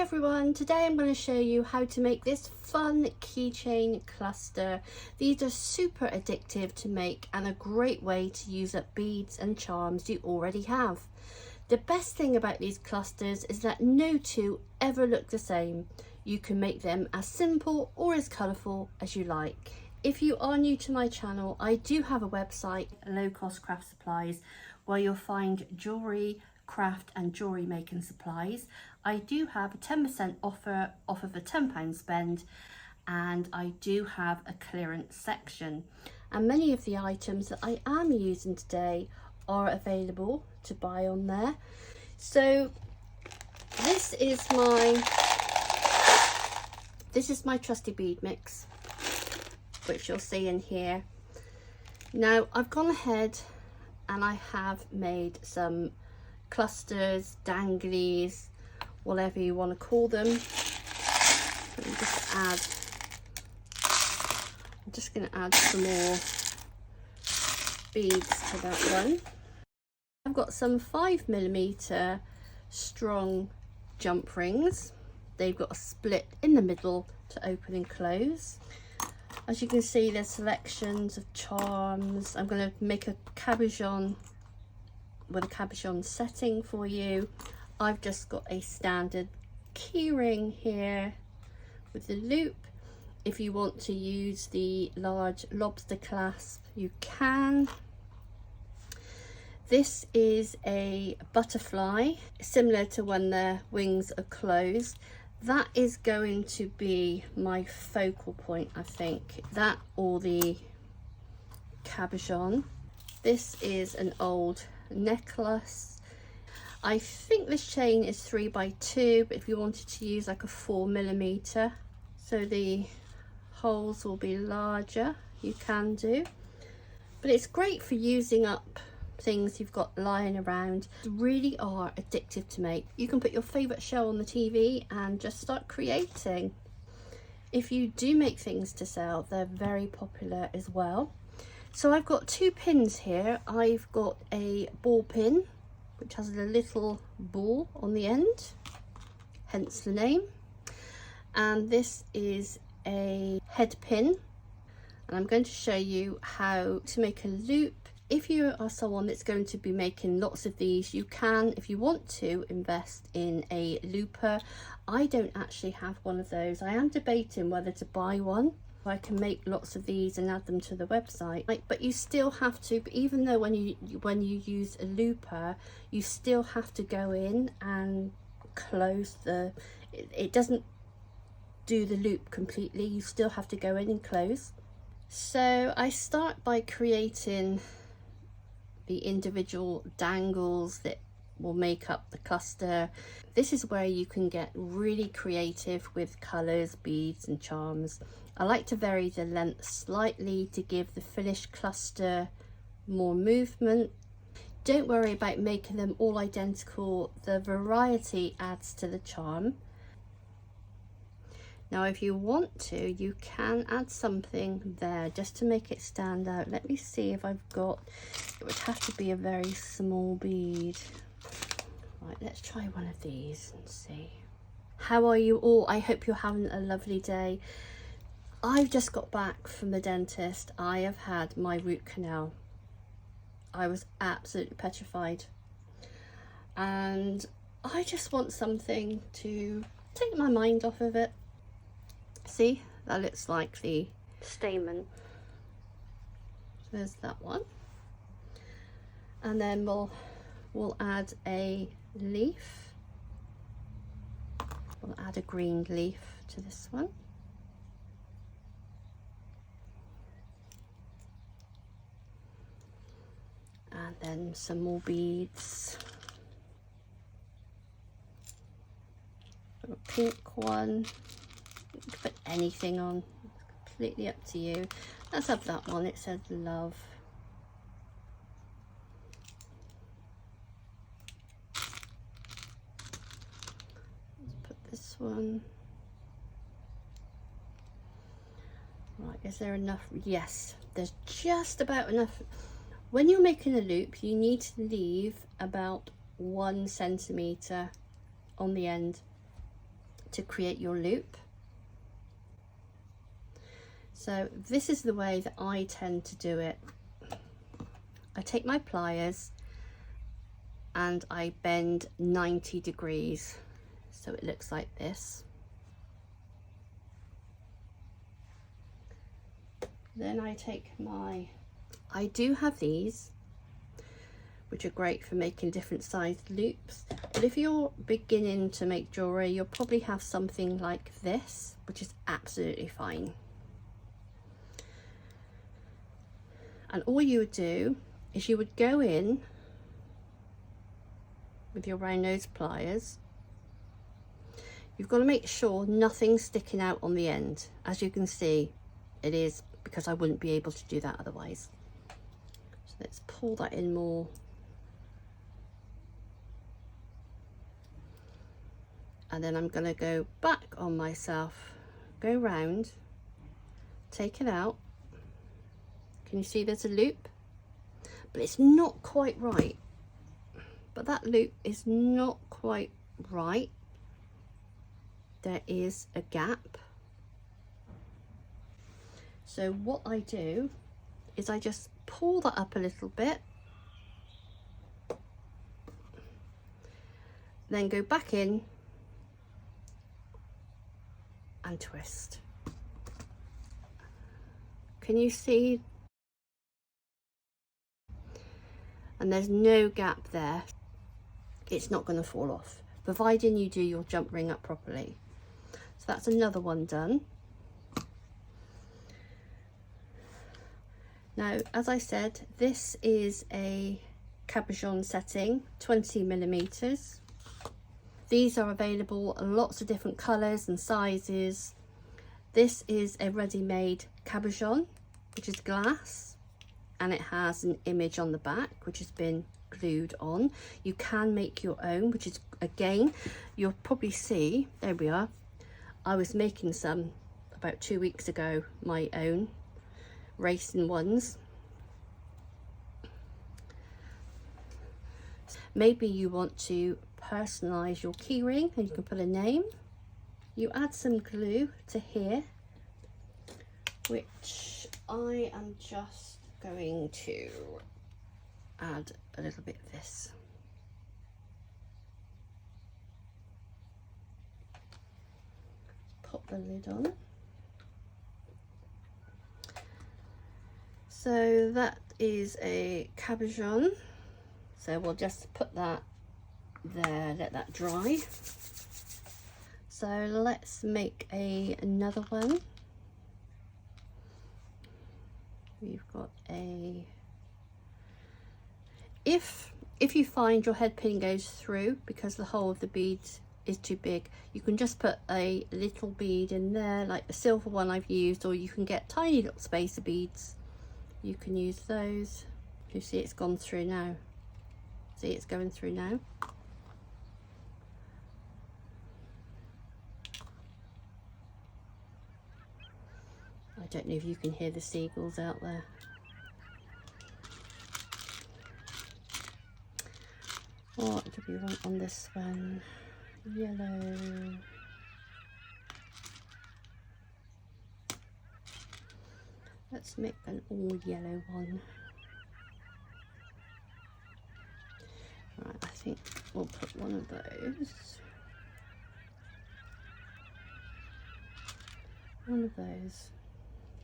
everyone, today I'm going to show you how to make this fun keychain cluster. These are super addictive to make and a great way to use up beads and charms you already have. The best thing about these clusters is that no two ever look the same. You can make them as simple or as colourful as you like. If you are new to my channel, I do have a website, Low Cost Craft Supplies, where you'll find jewellery, craft and jewellery making supplies. I do have a 10% offer off of a £10 spend, and I do have a clearance section, and many of the items that I am using today are available to buy on there. So this is my trusty bead mix, which you'll see in here. Now I've gone ahead and I have made some clusters, danglies, whatever you want to call them. Let me just add, I'm just going to add some more beads to that one. I've got some 5mm strong jump rings. They've got a split in the middle to open and close. As you can see, there's selections of charms. I'm going to make a cabochon with a cabochon setting for you. I've just got a standard key ring here with the loop. If you want to use the large lobster clasp, you can. This is a butterfly, similar to when their wings are closed. That is going to be my focal point, I think. That or the cabochon. This is an old necklace. I think this chain is 3x2, but if you wanted to use like a 4mm, so the holes will be larger, you can do. But it's great for using up things you've got lying around. They really are addictive to make. You can put your favorite show on the TV and just start creating. If you do make things to sell, they're very popular as well. So I've got two pins here. I've got a ball pin, which has a little ball on the end, hence the name. And this is a head pin. And I'm going to show you how to make a loop. If you are someone that's going to be making lots of these, you can, if you want to, invest in a looper. I don't actually have one of those. I am debating whether to buy one. I can make lots of these and add them to the website, but you still have to, even though when you use a looper, you still have to go in and close the, it doesn't do the loop completely. You still have to go in and close. So I start by creating the individual dangles that will make up the cluster. This is where you can get really creative with colours, beads and charms. I like to vary the length slightly to give the finished cluster more movement. Don't worry about making them all identical. The variety adds to the charm. Now if you want to, you can add something there just to make it stand out. Let me see if I've got, it would have to be a very small bead. Right, let's try one of these and see. How are you all? I hope you're having a lovely day. I've just got back from the dentist. I have had my root canal. I was absolutely petrified. And I just want something to take my mind off of it. See, that looks like the stamen. There's that one. And then we'll add a leaf. We'll add a green leaf to this one. And then some more beads. A pink one. You can put anything on, it's completely up to you. Let's have that one, it says love. Let's put this one. Right, is there enough? Yes, there's just about enough. When you're making a loop, you need to leave about 1 centimetre on the end. to create your loop. So this is the way that I tend to do it. I take my pliers and I bend 90 degrees so it looks like this. Then I take I do have these, which are great for making different sized loops, but if you're beginning to make jewellery, you'll probably have something like this, which is absolutely fine. And all you would do is you would go in with your round nose pliers. You've got to make sure nothing's sticking out on the end. As you can see, it is, because I wouldn't be able to do that otherwise. So let's pull that in more. And then I'm going to go back on myself, go round, take it out. Can you see there's a loop? But it's not quite right. But that loop is not quite right. There is a gap. So what I do is I just pull that up a little bit, then go back in and twist. Can you see? And there's no gap there. It's not going to fall off, providing you do your jump ring up properly. So that's another one done. Now, as I said, this is a cabochon setting, 20mm. These are available in lots of different colours and sizes. This is a ready-made cabochon, which is glass, and it has an image on the back which has been glued on. You can make your own, which is, again, you'll probably see, there we are. I was making some about 2 weeks ago, my own racing ones. Maybe you want to personalize your key ring and you can put a name. You add some glue to here, which I am just going to add a little bit of this. Pop the lid on. So that is a cabochon. So we'll just put that there, let that dry. So let's make another one. We've got a, if you find your head pin goes through because the hole of the bead is too big, you can just put a little bead in there, like the silver one I've used, or you can get tiny little spacer beads. You can use those. You see it's gone through now. See, it's going through now. I don't know if you can hear the seagulls out there. What do we want on this one? Yellow. Let's make an all yellow one. Right, I think we'll put one of those. One of those.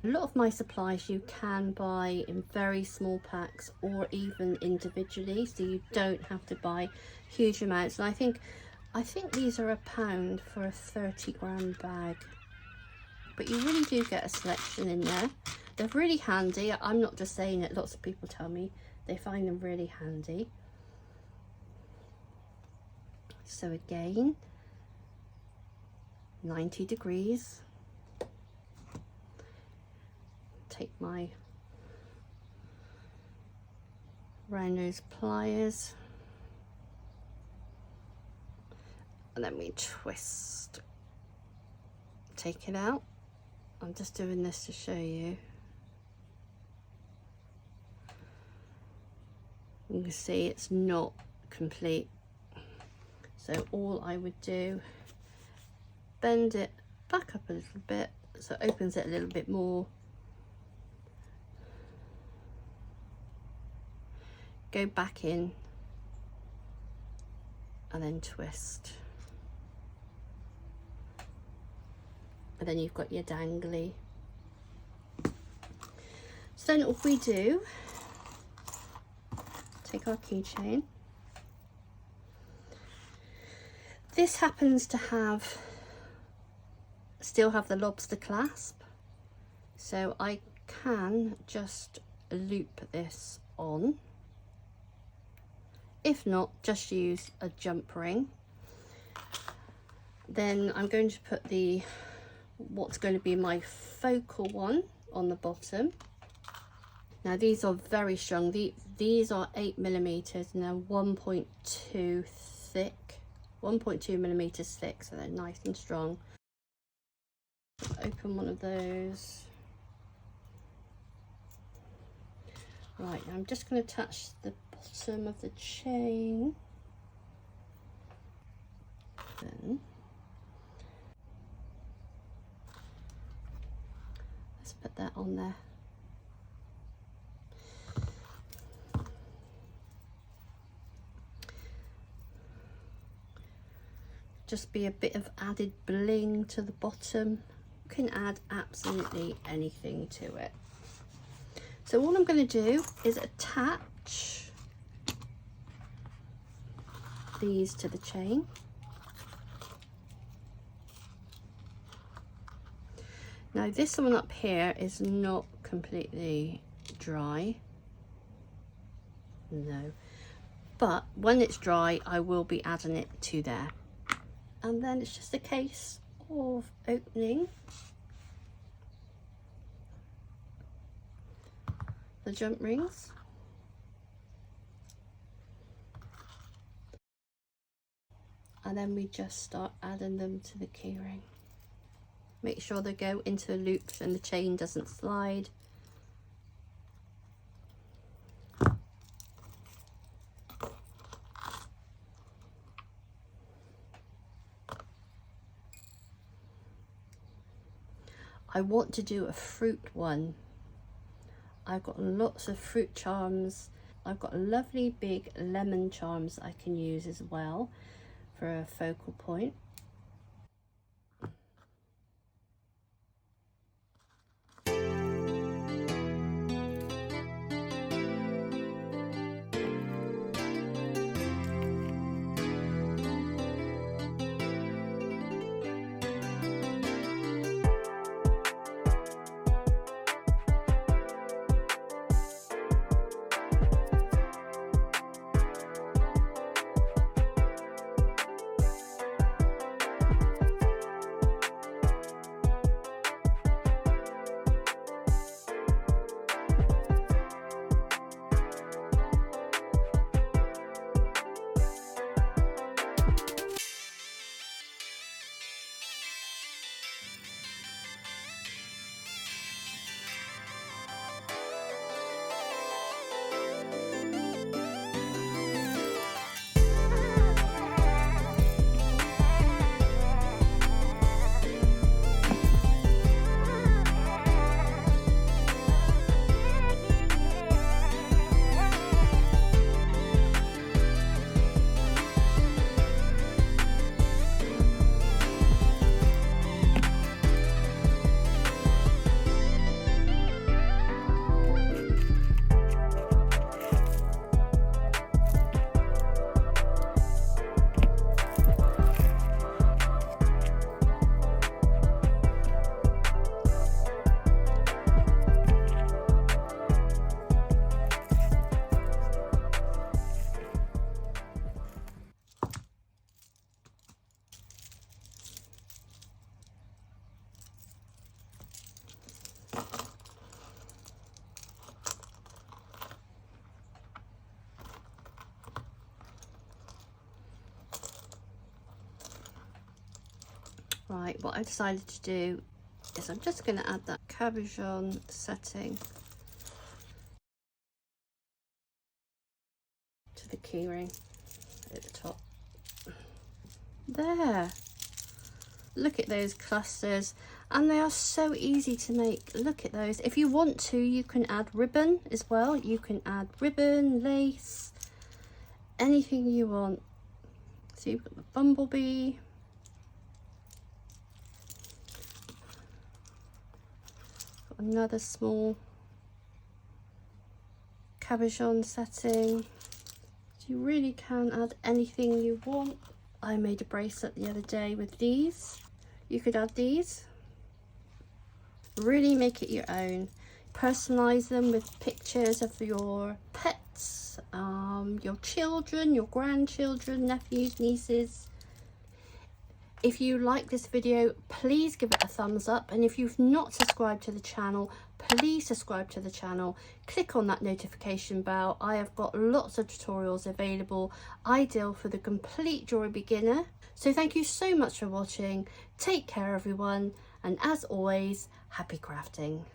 A lot of my supplies you can buy in very small packs or even individually, so you don't have to buy huge amounts. And I think these are £1 for a 30-gram bag. But you really do get a selection in there. They're really handy. I'm not just saying it, lots of people tell me they find them really handy. So again, 90 degrees. Take my round nose pliers and then we twist. Take it out. I'm just doing this to show you. You can see it's not complete. So all I would do bend it back up a little bit so it opens it a little bit more. Go back in and then twist. And then you've got your dangly. So then what we do, take our keychain. This happens to have, still have the lobster clasp. So I can just loop this on. If not, just use a jump ring. Then I'm going to put the, what's going to be my focal one on the bottom. Now these are very strong. These are 8mm and they're 1.2 thick, 1.2 millimeters thick, so they're nice and strong. Open one of those. Right, I'm just going to attach the bottom of the chain. Then let's put that on there. Just be a bit of added bling to the bottom. You can add absolutely anything to it. So all I'm going to do is attach these to the chain. Now this one up here is not completely dry, no, but when it's dry I will be adding it to there. And then it's just a case of opening the jump rings. And then we just start adding them to the keyring. Make sure they go into the loops and the chain doesn't slide. I want to do a fruit one. I've got lots of fruit charms. I've got lovely big lemon charms I can use as well for a focal point. Right, what I decided to do is I'm just going to add that cabochon setting to the keyring at the top. There. Look at those clusters, and they are so easy to make. Look at those. If you want to, you can add ribbon as well. You can add ribbon, lace, anything you want. So you've got the bumblebee. Got another small cabochon setting. So you really can add anything you want. I made a bracelet the other day with these. You could add these. Really make it your own. Personalize them with pictures of your pets, your children, your grandchildren, nephews, nieces. If you like this video, please give it a thumbs up, and if you've not subscribed to the channel, please subscribe to the channel. Click on that notification bell. I have got lots of tutorials available, ideal for the complete jewellery beginner. So thank you so much for watching. Take care everyone, and as always, happy crafting.